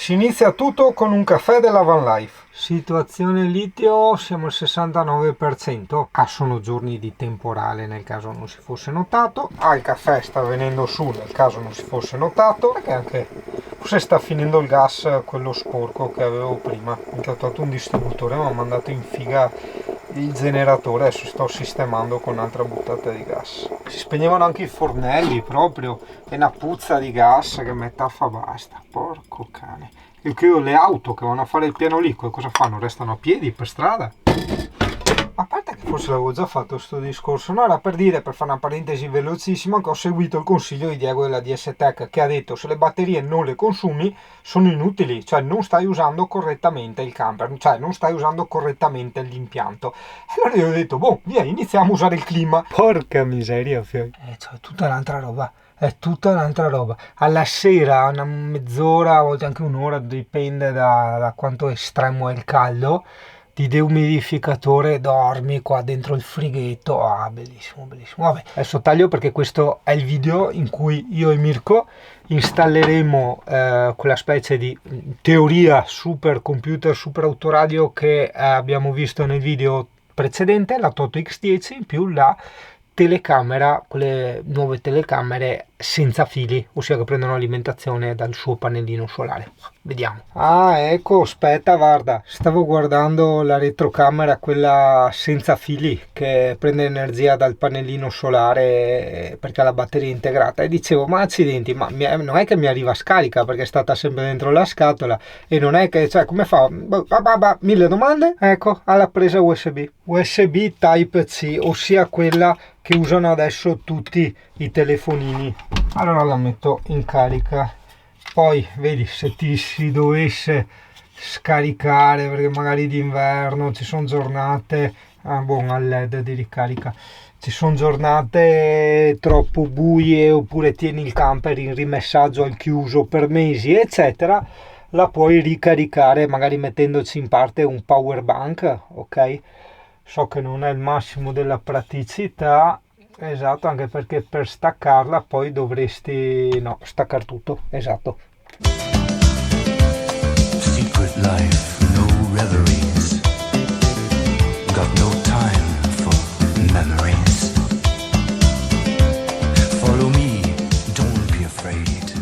Si inizia tutto con un caffè della Van Life. Situazione litio, siamo al 69%. Sono giorni di temporale nel caso non si fosse notato. Il caffè sta venendo su nel caso non si fosse notato. Perché anche forse sta finendo il gas, quello sporco che avevo prima. Mi ho tolto un distributore, mi ha mandato in figa il generatore, adesso sto sistemando con un'altra buttata di gas. Si spegnevano anche i fornelli proprio, e una puzza di gas che metà fa basta, porco cane. E che le auto che vanno a fare il piano liquido cosa fanno? Restano a piedi per strada? A parte che forse l'avevo già fatto questo discorso, no, era per dire, per fare una parentesi velocissima, che ho seguito il consiglio di Diego della DS Tech, che ha detto se le batterie non le consumi sono inutili, cioè non stai usando correttamente il camper, cioè non stai usando correttamente l'impianto. E allora io ho detto, boh, via, iniziamo a usare il clima. Porca miseria, cioè, è tutta un'altra roba. È tutta un'altra roba. Alla sera, una mezz'ora, a volte anche un'ora, dipende da quanto estremo è il caldo, di deumidificatore, dormi qua dentro il frighetto. Bellissimo, bellissimo. Vabbè, adesso taglio perché questo è il video in cui io e Mirko installeremo quella specie di teoria super computer, super autoradio che abbiamo visto nel video precedente, la Toto X10 in più la telecamera, quelle nuove telecamere senza fili, ossia che prendono alimentazione dal suo pannellino solare. Vediamo. Ecco, aspetta, guarda, stavo guardando la retrocamera, quella senza fili, che prende energia dal pannellino solare perché ha la batteria integrata, e dicevo, ma accidenti, ma non è che mi arriva scarica perché è stata sempre dentro la scatola, e non è che, cioè, come fa? Mille domande? Ecco, ha la presa USB Type-C, ossia quella che usano adesso tutti i telefonini. Allora la metto in carica, poi vedi, se ti si dovesse scaricare perché magari d'inverno ci sono giornate al LED di ricarica, ci sono giornate troppo buie, oppure tieni il camper in rimessaggio al chiuso per mesi eccetera, la puoi ricaricare magari mettendoci in parte un power bank, ok? So che non è il massimo della praticità, esatto, anche perché per staccarla poi dovresti staccare tutto, esatto. Secret life, no reveries. Got no time for memories. Follow me, don't be afraid.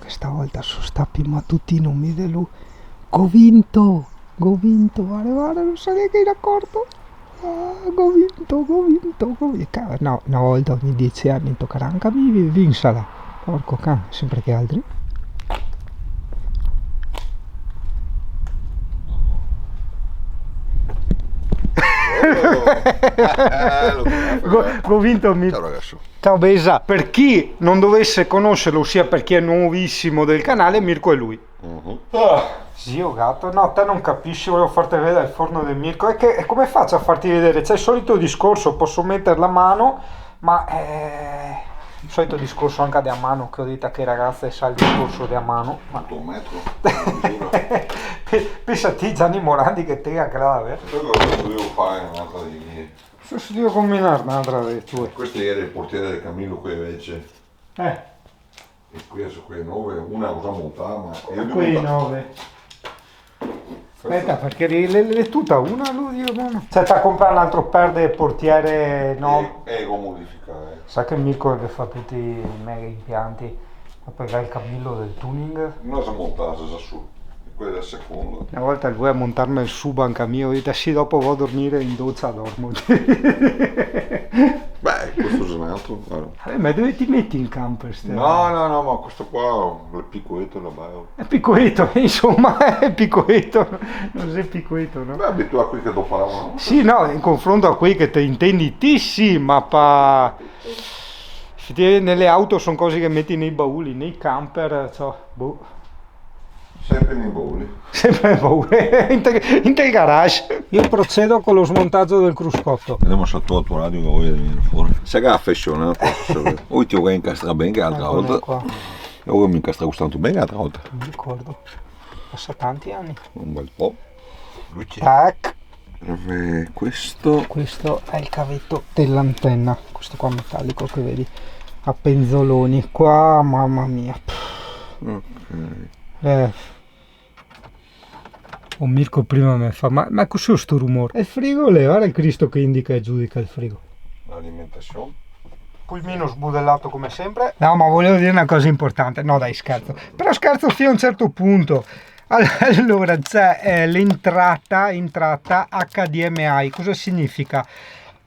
Questa volta sono stati mattutino mi delu. Ho vinto, guarda, non so neanche in accorto. Ho vinto. No, una volta ogni 10 anni toccherà anche a me vinsala. Porco cane, sempre che altri. Ho vinto. Ciao ragazzo. Ciao Besa. Per chi non dovesse conoscerlo, ossia per chi è nuovissimo del canale, Mirko è lui. Zio gatto, no, te non capisci, volevo farti vedere il forno del Mirko. E come faccio a farti vedere? C'è il solito discorso, posso mettere la mano, ma il solito discorso anche da mano, che ho detto che ragazze sa il discorso da mano. Ma Un metro. pensati Gianni Morandi che te a grave. Questo devo fare un'altra di mie. Se devo combinare un'altra delle tue. Questo era il portiere del Camillo qui invece. E qui adesso qui è 9, una cosa montata, ma io Qui 9. Aspetta, perché le tutta una lui io non. Cioè, a comprare un altro paio di portiere no. Ego modificare. Sa che Mirko che fa tutti i mega impianti, a pagare il cavillo del tuning. Non si montata già su, quella del secondo. Una volta lui a montarmi il sub anche a mio, ho detto sì, dopo vado a dormire in doccia, dormo. Beh, questo è un altro, guarda. Ma dove ti metti in camper? No, ma questo qua è piccoletto, la bello. È piccoletto, insomma, è piccoletto, non sei piccoletto, no? Beh, abituato a qui che dopo no? Sì, no, in confronto a quei che te intendi, ti sì, ma nelle auto sono cose che metti nei bauli, nei camper, cioè, boh. Sempre nei bauli. Sempre nei bauli, in te garage. Io procedo con lo smontaggio del cruscotto. Vediamo se tu radio che voglio venire fuori. Sai che è affezionato, o ti vuoi incastrare bene che l'altra volta. E ora mi incastra tanto bene l'altra volta. Non mi ricordo. Passa tanti anni. Un bel po'. Tac. Questo è il cavetto dell'antenna, questo qua metallico che vedi a penzoloni qua, mamma mia. Ok. Oh, Mirko prima mi fa, ma cos'è sto rumore? È il frigo, guarda il Cristo che indica e giudica il frigo. L'alimentazione. Pulmino sbudellato come sempre. No, ma volevo dire una cosa importante. No, dai, scherzo. Però scherzo fino a un certo punto. Allora, c'è l'entrata HDMI. Cosa significa?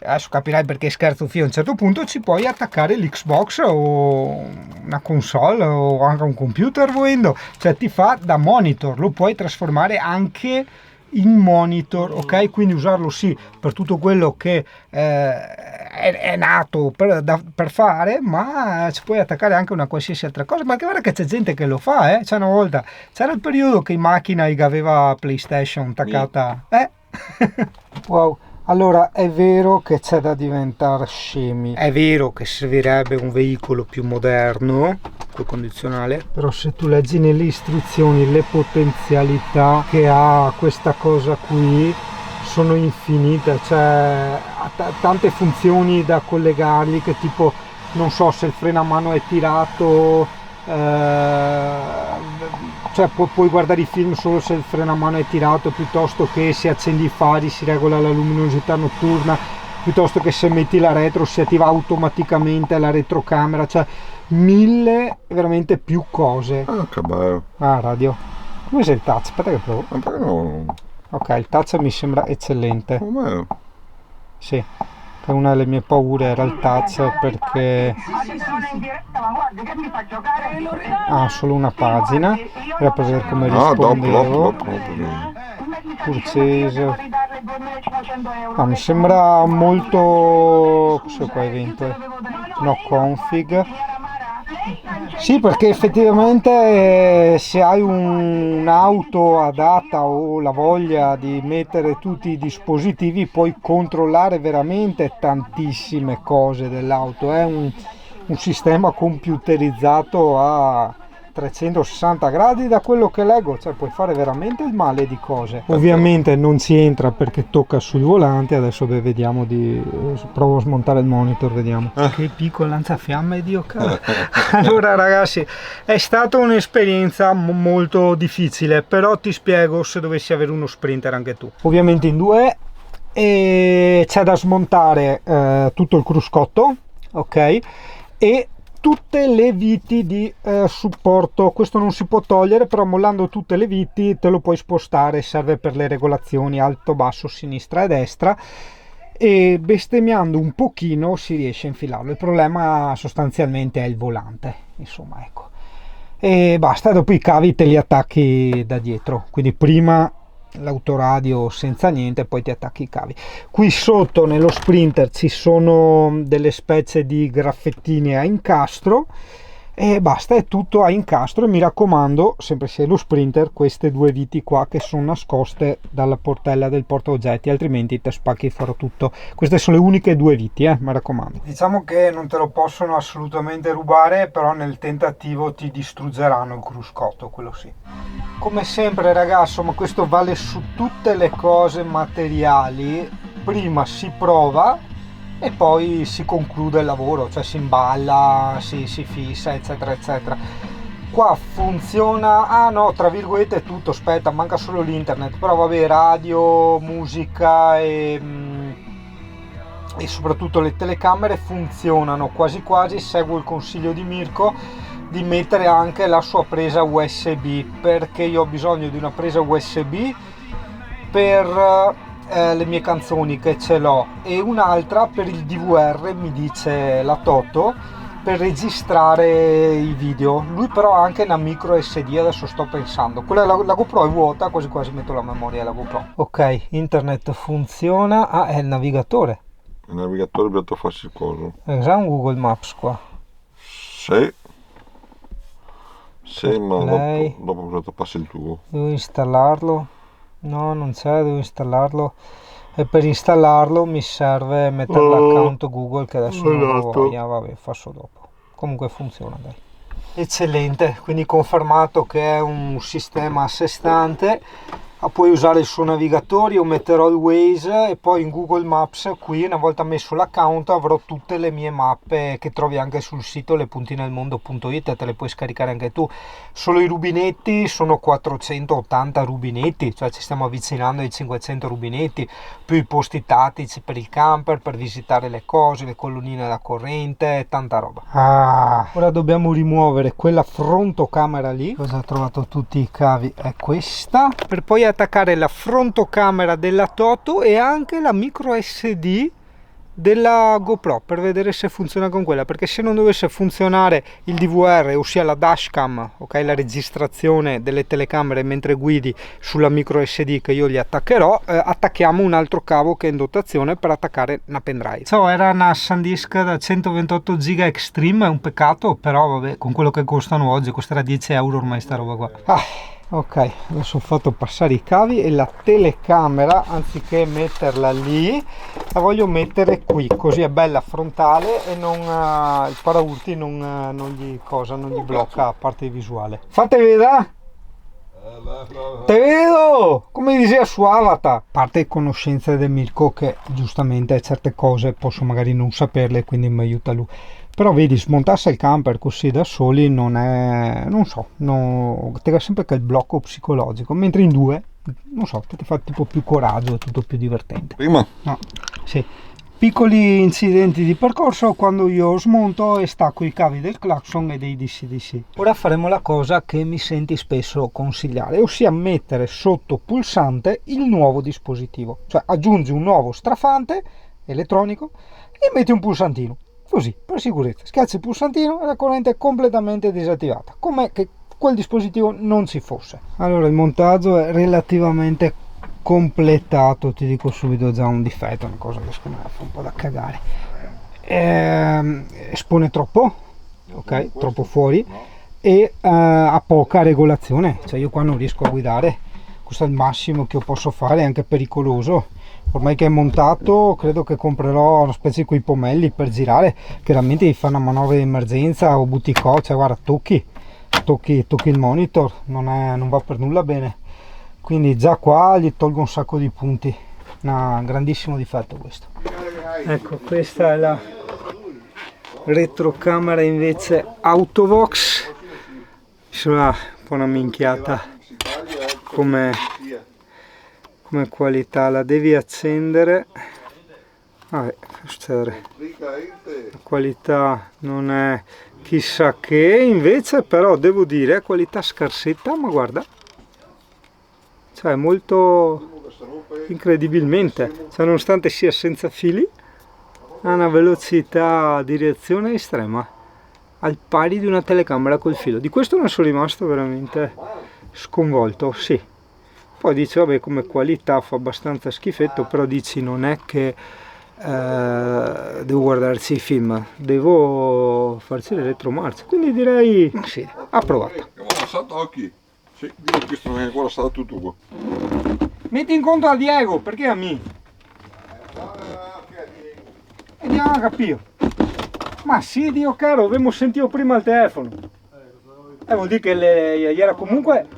Adesso capirai perché scherzo fino a un certo punto. Ci puoi attaccare l'Xbox o una console o anche un computer volendo. Cioè ti fa da monitor. Lo puoi trasformare anche in monitor, ok? Quindi usarlo sì per tutto quello che è nato per fare, ma ci puoi attaccare anche una qualsiasi altra cosa. Ma che guarda che c'è gente che lo fa, eh? C'è una volta, c'era il periodo che in macchina aveva PlayStation attaccata, wow. Allora, è vero che c'è da diventare scemi, è vero che servirebbe un veicolo più moderno col condizionale, però se tu leggi nelle istruzioni le potenzialità che ha questa cosa qui sono infinite, cioè ha tante funzioni da collegargli, che tipo, non so, se il freno a mano è tirato, cioè puoi guardare i film solo se il freno a mano è tirato, piuttosto che se accendi i fari si regola la luminosità notturna, piuttosto che se metti la retro si attiva automaticamente la retrocamera, cioè mille veramente più cose. Ah, che bello. Ah, radio. Come sei il touch? Aspetta che provo. Ma perché no? Ok, il touch mi sembra eccellente. Com'è? Sì, che una delle mie paure era il touch, perché solo una pagina, era per vedere come rispondevo. Purchase. Mi sembra molto... cos'è qua, evento? No, config. Sì, perché effettivamente se hai un'auto adatta o la voglia di mettere tutti i dispositivi puoi controllare veramente tantissime cose dell'auto. È un sistema computerizzato a 360 gradi da quello che leggo, cioè puoi fare veramente il male di cose. Ovviamente non ci entra perché tocca sul volante. Adesso vediamo provo a smontare il monitor, vediamo. Che piccolo lanciafiamme, Dio caro. Allora ragazzi, è stata un'esperienza molto difficile, però ti spiego se dovessi avere uno Sprinter anche tu. Ovviamente in due, e c'è da smontare tutto il cruscotto, ok, e tutte le viti di supporto. Questo non si può togliere, però mollando tutte le viti te lo puoi spostare, serve per le regolazioni alto, basso, sinistra e destra, e bestemmiando un pochino si riesce a infilarlo. Il problema sostanzialmente è il volante, insomma, ecco, e basta. Dopo i cavi te li attacchi da dietro, quindi prima l'autoradio senza niente, poi ti attacchi i cavi. Qui sotto nello Sprinter ci sono delle specie di graffettini a incastro e basta, è tutto a incastro. E mi raccomando, sempre se è lo Sprinter, queste due viti qua che sono nascoste dalla portella del porta oggetti, altrimenti te spacchi fuori tutto. Queste sono le uniche due viti, mi raccomando. Diciamo che non te lo possono assolutamente rubare, però nel tentativo ti distruggeranno il cruscotto, quello sì. Come sempre ragazzi, ma questo vale su tutte le cose materiali, prima si prova e poi si conclude il lavoro, cioè si imballa, si fissa, eccetera eccetera. Qua funziona, tra virgolette tutto, aspetta, manca solo l'internet, però vabbè, radio, musica e soprattutto le telecamere funzionano quasi quasi. Seguo il consiglio di Mirko di mettere anche la sua presa USB, perché io ho bisogno di una presa USB per le mie canzoni, che ce l'ho, e un'altra per il DVR, mi dice la Toto, per registrare i video. Lui però ha anche una micro SD, adesso sto pensando, quella la GoPro è vuota, quasi quasi metto la memoria della GoPro. Ok, internet funziona. È il navigatore. Il navigatore per farsi il coso. C'è un Google Maps qua? Sì, ma dopo cosa passi il tuo? Devo installarlo? No, non c'è, devo installarlo, e per installarlo mi serve mettere l'account Google, che adesso non ho voglia, vabbè, faccio dopo. Comunque funziona, dai. Eccellente, quindi confermato che è un sistema a sé stante. puoi usare il suo navigatore. Io metterò il Waze e poi in Google Maps qui, una volta messo l'account, avrò tutte le mie mappe che trovi anche sul sito lepuntinelmondo.it, te le puoi scaricare anche tu. Solo i rubinetti sono 480 rubinetti, cioè ci stiamo avvicinando ai 500 rubinetti, più i posti tattici per il camper, per visitare le cose, le colonnine da corrente, tanta roba. Ora dobbiamo rimuovere quella frontocamera lì. Cosa ho trovato tutti i cavi? È questa, per poi attaccare la frontocamera della Toto e anche la micro SD della GoPro, per vedere se funziona con quella, perché se non dovesse funzionare il DVR, ossia la dashcam, ok, la registrazione delle telecamere mentre guidi sulla micro SD che io gli attaccherò, attacchiamo un altro cavo che è in dotazione per attaccare una pendrive. Era una SanDisk da 128 giga Extreme, è un peccato, però vabbè, con quello che costano oggi costerà 10 euro ormai sta roba qua. Ok, adesso ho fatto passare i cavi e la telecamera, anziché metterla lì, la voglio mettere qui, così è bella frontale e non, il paraurti non gli blocca a parte visuale. Fate vedere! Te vedo! Come diceva su Avatar. A parte conoscenze del Mirko che giustamente certe cose posso magari non saperle, quindi mi aiuta lui. Però vedi, smontarsi il camper così da soli non è, non so, ti dà sempre quel blocco psicologico, mentre in due, non so, ti fa tipo più coraggio, è tutto più divertente. Prima? No, sì. Piccoli incidenti di percorso quando io smonto e stacco i cavi del clacson e dei DC-DC. Ora faremo la cosa che mi senti spesso consigliare, ossia mettere sotto pulsante il nuovo dispositivo. Cioè aggiungi un nuovo strafante elettronico e metti un pulsantino. Così, per sicurezza, schiacci il pulsantino e la corrente è completamente disattivata, come che quel dispositivo non ci fosse. Allora, il montaggio è relativamente completato, ti dico subito già un difetto, una cosa che secondo me fa un po' da cagare. Espone troppo, ok, troppo fuori, e ha poca regolazione, cioè io qua non riesco a guidare, questo è il massimo che io posso fare, è anche pericoloso. Ormai che è montato credo che comprerò una specie di quei pomelli per girare, chiaramente gli fa una manovra di emergenza o butti cioè guarda, tocchi il monitor, non va per nulla bene, quindi già qua gli tolgo un sacco di punti, un grandissimo difetto questo. Ecco, questa è la retrocamera invece Autovox, insomma un po' una minchiata come qualità, la devi accendere, la qualità non è chissà che, invece però devo dire è qualità scarsetta, ma guarda, cioè molto incredibilmente, cioè, nonostante sia senza fili ha una velocità di reazione estrema, al pari di una telecamera col filo. Di questo non sono rimasto veramente sconvolto, sì. Poi dice vabbè, come qualità fa abbastanza schifetto, però dici non è che devo guardarci i film, devo farci le retromarce, quindi direi sì, approvato. Sì, questo non è ancora stato tutto qua. Metti in conto a Diego, perché a me? Andiamo a capire. Ma sì, Dio caro, avevo sentito prima il telefono. Vuol dire che gli era comunque...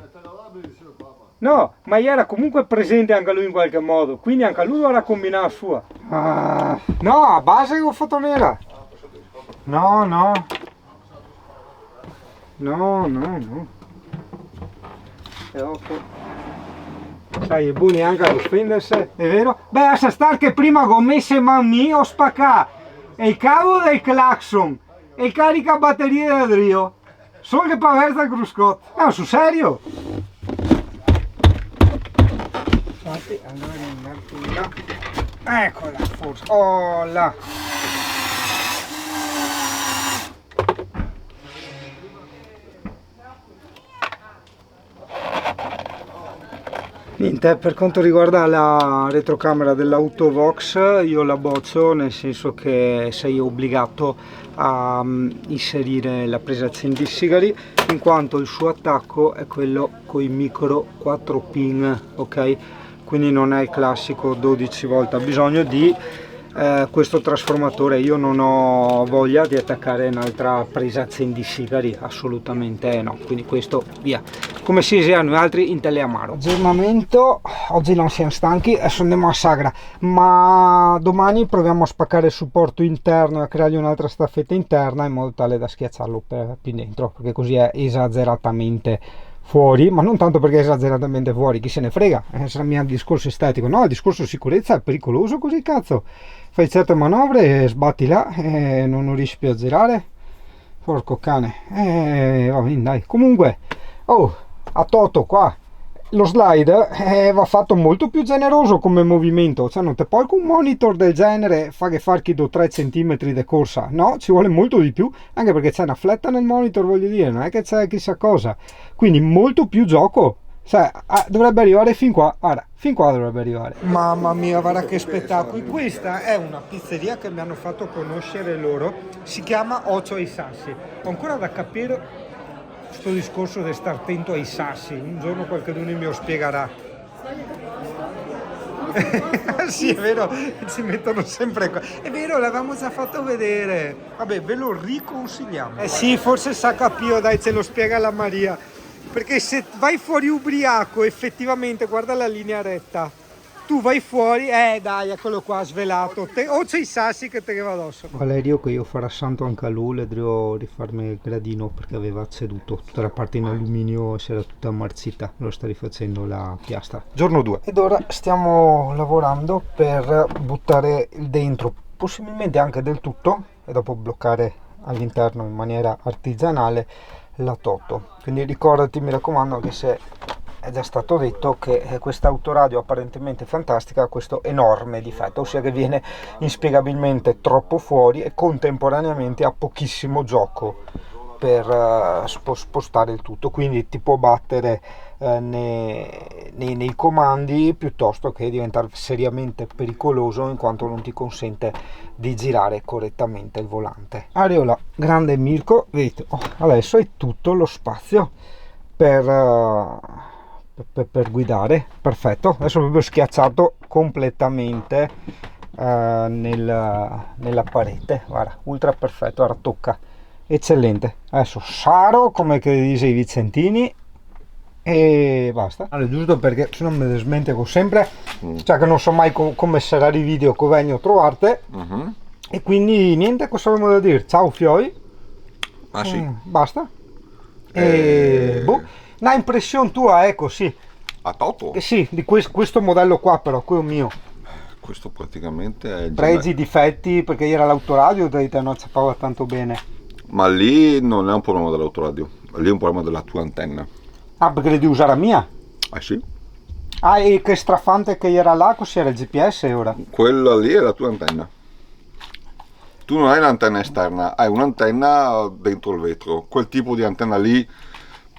No, ma gli era comunque presente anche lui in qualche modo, quindi anche lui dovrà combinare la sua. No, a base che ho fatto nera. No. Sai, è buono anche a difendersi, è vero? Beh, lascia stare che prima ho messo in mano mia, ho spaccato il cavo del clacson e il caricabatterie del Rio. Solo che per versa il cruscotto. No, sul serio? Infatti, allora eccola, forse. Oh là. Niente, per quanto riguarda la retrocamera dell'Autovox io la boccio, nel senso che sei obbligato a inserire la presa accendissigari, in quanto il suo attacco è quello con i micro 4 pin, ok? Quindi non è il classico 12 volt, ha bisogno di questo trasformatore. Io non ho voglia di attaccare un'altra presa Zendi Sigari, assolutamente no, quindi questo via, come si siano altri in teleamaro. Aggiornamento, oggi non siamo stanchi, adesso andiamo a Sagra, ma domani proviamo a spaccare il supporto interno e a creargli un'altra staffetta interna in modo tale da schiacciarlo più dentro, perché così è esageratamente fuori, ma non tanto perché è esageratamente fuori, chi se ne frega, sarà il mio discorso estetico, no, il discorso sicurezza è pericoloso così, cazzo, fai certe manovre e sbatti là e non riesci più a girare, porco cane, va bene, dai. Comunque, oh, a Toto qua lo slide va fatto molto più generoso come movimento, cioè non te puoi con un monitor del genere fa che farchi do 3 cm di corsa, no, ci vuole molto di più, anche perché c'è una fletta nel monitor, voglio dire, non è che c'è chissà cosa, quindi molto più gioco, cioè dovrebbe arrivare fin qua, guarda, fin qua dovrebbe arrivare. Mamma mia, guarda che spettacolo, questa è una pizzeria che mi hanno fatto conoscere loro, si chiama Ocio ai Sassi, ho ancora da capire questo discorso di stare attento ai sassi, un giorno qualcuno mi lo spiegherà. Sì, è vero, ci mettono sempre qua. È vero, l'avevamo già fatto vedere. Vabbè, ve lo riconsigliamo. Eh sì, forse sa capire, dai, ce lo spiega la Maria. Perché se vai fuori ubriaco, effettivamente, guarda la linea retta. Tu vai fuori, dai, eccolo qua, svelato. O c'è i sassi che te va addosso. Valerio, che io farà santo anche a lui, le devo rifarmi il gradino perché aveva ceduto. Tutta la parte in alluminio si era tutta ammarzita. Lo sta rifacendo la piastra. Giorno 2. Ed ora stiamo lavorando per buttare dentro, possibilmente anche del tutto, e dopo bloccare all'interno in maniera artigianale la Toto. Quindi ricordati, mi raccomando, che se è già stato detto che questa autoradio apparentemente fantastica ha questo enorme difetto, ossia che viene inspiegabilmente troppo fuori e contemporaneamente ha pochissimo gioco per spostare il tutto, quindi ti può battere nei comandi piuttosto che diventare seriamente pericoloso in quanto non ti consente di girare correttamente il volante. Areola grande Mirko, vedete, adesso hai tutto lo spazio per guidare, perfetto, adesso proprio schiacciato completamente nella parete, guarda, ultra perfetto, ora tocca, eccellente. Adesso saro come che dice i vicentini e basta. Allora, giusto perché se no me smenteco sempre, cioè che non so mai come sarà i video che vengo a trovarti, e quindi niente, cosa abbiamo da dire? Ciao Fioi. Sì. Basta. Boh. Una impressione tua, ecco, sì. A Toto? Sì, di questo modello qua, però, quello mio. Questo praticamente è il pregi, difetti, perché era l'autoradio, te non sapeva tanto bene. Ma lì non è un problema dell'autoradio, lì è un problema della tua antenna. Ah, perché devi usare la mia? Sì. Ah, e che strafante che era là, così era il GPS ora? Quella lì è la tua antenna. Tu non hai un'antenna esterna, hai un'antenna dentro il vetro. Quel tipo di antenna lì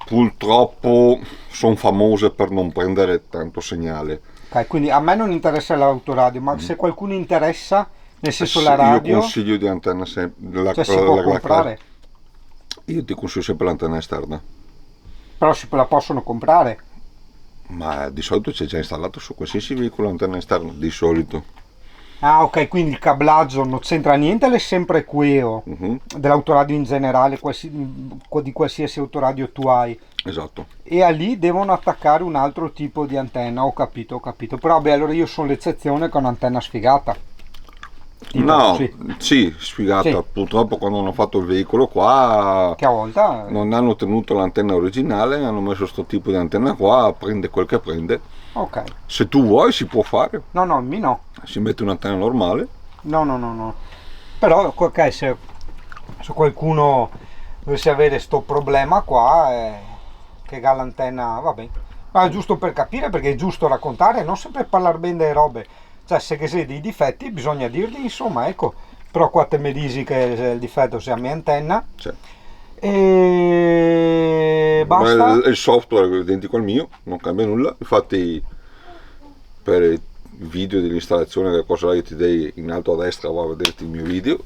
purtroppo sono famose per non prendere tanto segnale. Ok, quindi a me non interessa l'autoradio, ma se qualcuno interessa, nel senso la radio, io consiglio di antenna sempre, si può comprare. Io ti consiglio sempre l'antenna esterna. Però la possono comprare. Ma di solito c'è già installato su qualsiasi veicolo l'antenna esterna, di solito. Ah, ok, quindi il cablaggio non c'entra niente, è sempre quello dell'autoradio in generale, di qualsiasi autoradio tu hai. Esatto. E a lì devono attaccare un altro tipo di antenna, ho capito. Però beh, allora io sono l'eccezione con un'antenna sfigata. Tipo, no, sì, sfigata. Sì. Purtroppo quando hanno fatto il veicolo qua, che a volta non hanno tenuto l'antenna originale, hanno messo questo tipo di antenna qua, prende quel che prende. Ok. Se tu vuoi si può fare. No, no. Si mette un'antenna normale. No. Però ok, se qualcuno dovesse avere sto problema qua, che ha l'antenna, va bene. Ma è giusto per capire, perché è giusto raccontare, non sempre parlare bene delle robe. Cioè, se che sei dei difetti bisogna dirli, insomma, ecco. Però qua te mi dici che il difetto sia mia antenna. Sì. E basta. Il software è identico al mio, non cambia nulla. Infatti per il video dell'installazione della cosa là io ti dai in alto a destra, va a vederti il mio video.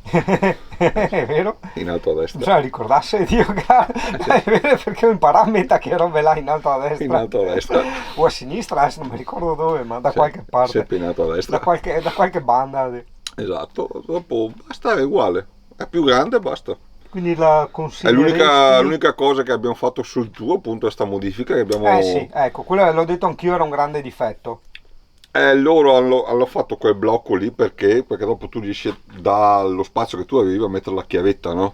È vero? in alto a destra. Bisogna ricordarsi Dio, caro. È vero, perché ho imparato a metà che robe là in alto a destra. In alto a destra. O a sinistra, adesso non mi ricordo dove, ma da qualche parte. Sempre in alto a destra. Da qualche banda. Esatto, dopo basta, è uguale. È più grande e basta. Quindi la È consiglieresti... l'unica cosa che abbiamo fatto sul tuo, appunto, è sta modifica che abbiamo... sì, ecco, quello l'ho detto anch'io, era un grande difetto. Loro hanno fatto quel blocco lì perché dopo tu riesci dallo spazio che tu avevi a mettere la chiavetta, no?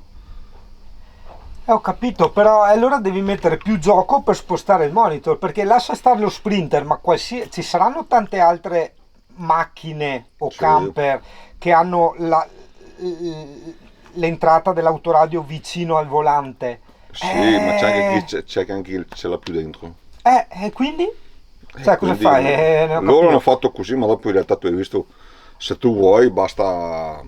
Ho capito, però allora devi mettere più gioco per spostare il monitor, perché lascia stare lo Sprinter, ma ci saranno tante altre macchine o Sì. camper che hanno l'entrata dell'autoradio vicino al volante. Sì, ma c'è anche chi ce l'ha più dentro. E quindi? Cioè, cosa Quindi fai? Ne ho loro capito. hanno fatto così, ma dopo in realtà tu hai visto, se tu vuoi basta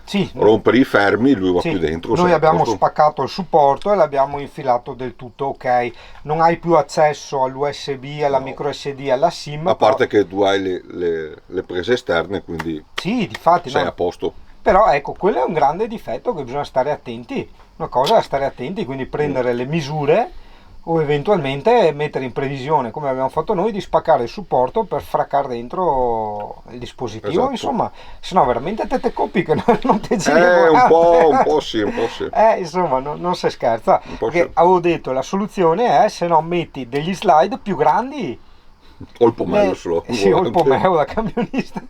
Sì, rompere i fermi, lui va sì. più dentro. Noi sei a abbiamo posto. spaccato il supporto e l'abbiamo infilato del tutto, ok. Non hai più accesso all'USB, alla No. micro SD, alla SIM. A parte che tu hai le prese esterne, quindi Sì, difatti, sei no. a posto. Però ecco, quello è un grande difetto che bisogna stare attenti. Una cosa è stare attenti, quindi prendere le misure o eventualmente mettere in previsione, come abbiamo fatto noi, di spaccare il supporto per fraccare dentro il dispositivo. Esatto. Insomma, se no veramente te copi che non ti giri Un volante. po' sì. Insomma, non si scherza. Un po' Perché sì. avevo detto, la soluzione è se no metti degli slide più grandi. O il pomello solo. Sì, o il pomelo da camionista.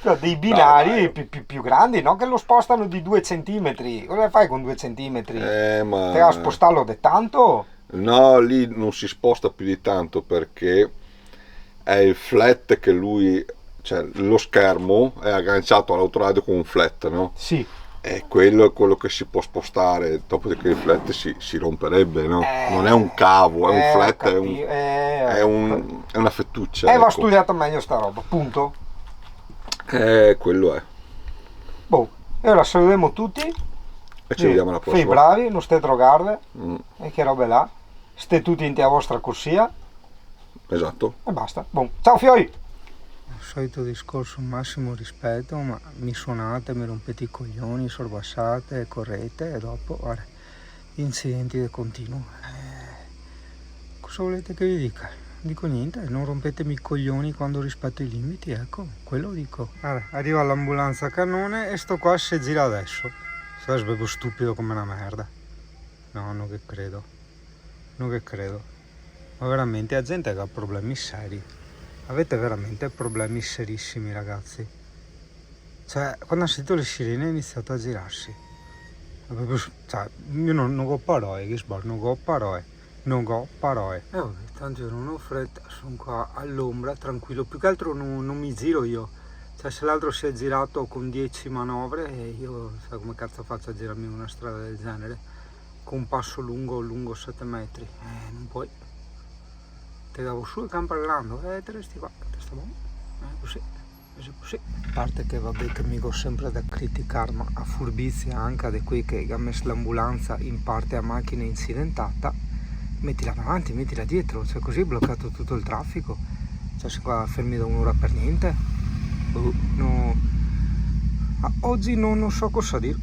Però dei binari dai. più grandi, no? Che lo spostano di 2 centimetri. Cosa fai con 2 centimetri? Ma Te a spostarlo di tanto? no, lì non si sposta più di tanto perché è il flat che lui, cioè lo schermo è agganciato all'autoradio con un flat, no? Sì. E quello è quello che si può spostare, dopodiché il flat si romperebbe, no? Non è un cavo, è un flat, è una fettuccia. Va ecco. studiato meglio sta roba, punto. Quello è. Boh, e ora salutiamo tutti. E ci vediamo alla Fai prossima. bravi, non state drogarve. Mm, E che robe là. State tutti in te a vostra corsia. esatto. E basta. Boh. Ciao fioi! Solito discorso, massimo rispetto, ma mi suonate, mi rompete i coglioni, sorbassate, correte e dopo, guarda, incidenti di continuo. Cosa volete che vi dica? Non dico niente, non rompetemi i coglioni quando rispetto i limiti, ecco, quello dico. Guarda, arriva l'ambulanza a cannone e sto qua si gira adesso. Se svevo stupido come una merda. No, non che credo. Non che credo. Ma veramente la gente che ha problemi seri. Avete veramente problemi serissimi, ragazzi. Cioè, quando ha sentito le sirene ha iniziato a girarsi. Cioè, io non ho parole, Gisbor, non ho parole. Non ho parole. Vabbè, tanto io non ho fretta, sono qua all'ombra, tranquillo. Più che altro non mi giro io. Cioè, se l'altro si è girato con 10 manovre, io, sai come cazzo faccio a girarmi in una strada del genere? Con un passo lungo 7 metri. Non puoi. Te davo su e campo al grande, te resti qua, te sta buono, così. A parte che vabbè che mi go sempre da criticare, ma a furbizia anche di qui che ha messo l'ambulanza in parte a macchina incidentata, mettila davanti, mettila dietro, cioè così è bloccato tutto il traffico, cioè se qua fermi da un'ora per niente, no. Oggi non so cosa dire.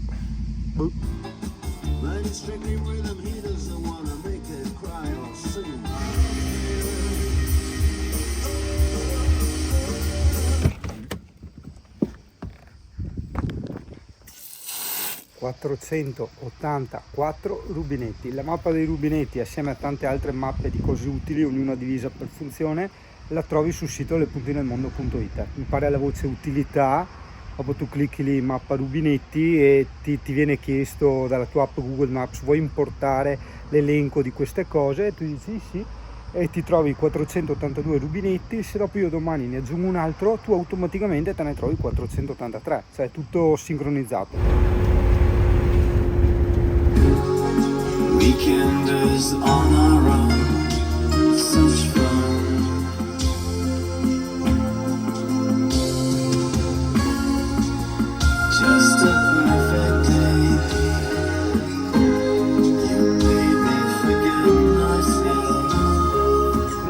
...484 rubinetti. La mappa dei rubinetti assieme a tante altre mappe di cose utili, ognuna divisa per funzione, la trovi sul sito lepuntinelmondo.it. Mi pare la voce utilità, dopo tu clicchi lì mappa rubinetti e ti viene chiesto dalla tua app Google Maps vuoi importare l'elenco di queste cose e tu dici sì e ti trovi 482 rubinetti. Se dopo io domani ne aggiungo un altro tu automaticamente te ne trovi 483, cioè è tutto sincronizzato. Weekenders on our own, such fun. Just a perfect day. You made me forget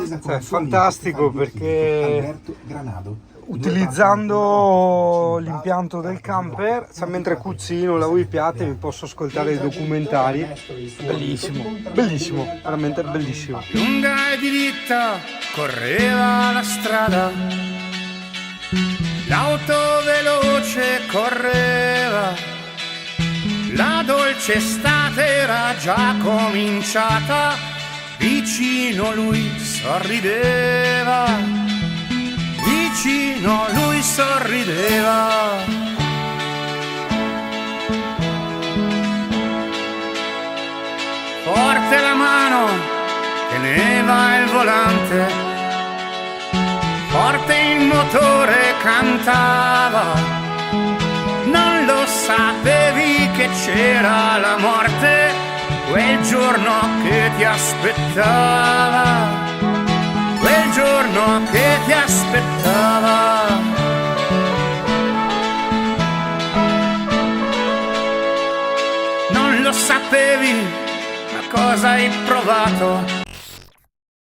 myself. È fantastico perché Alberto Granado. Utilizzando l'impianto del camper, cioè, mentre cucino, lavo i piatti, mi posso ascoltare i documentari. Bellissimo, bellissimo, veramente bellissimo. Lunga e diritta correva la strada, l'auto veloce correva, la dolce estate era già cominciata, vicino lui sorrideva, vicino lui sorrideva. Forte la mano, teneva il volante, forte il motore cantava, non lo sapevi che c'era la morte quel giorno che ti aspettava, quel giorno che ti aspettava. Non lo sapevi, ma cosa hai provato?